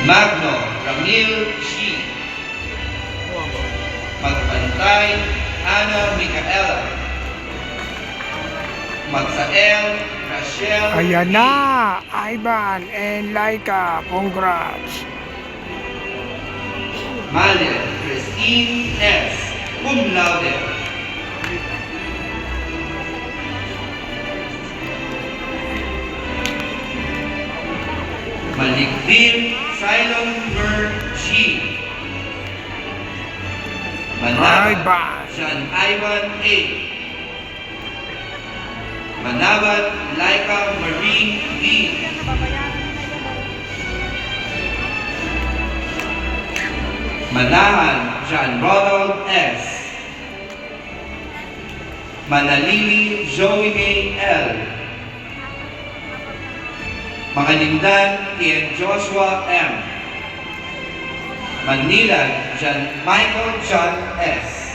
Magno Ramil Shi. Magbantay Ana Micaela. Magsael Rachel. Ayan na, Ivan and Laika, congrats. Malin Christine S. Cum laude. Maligdim Silon Mer G. Manabat Ivan. Jean Ivan A. Manabat Laika Marie D. Manahan Jean Ronald S. Manalili Joey May L. Makalindan Ian Joshua M. Manila Jean Michael John S.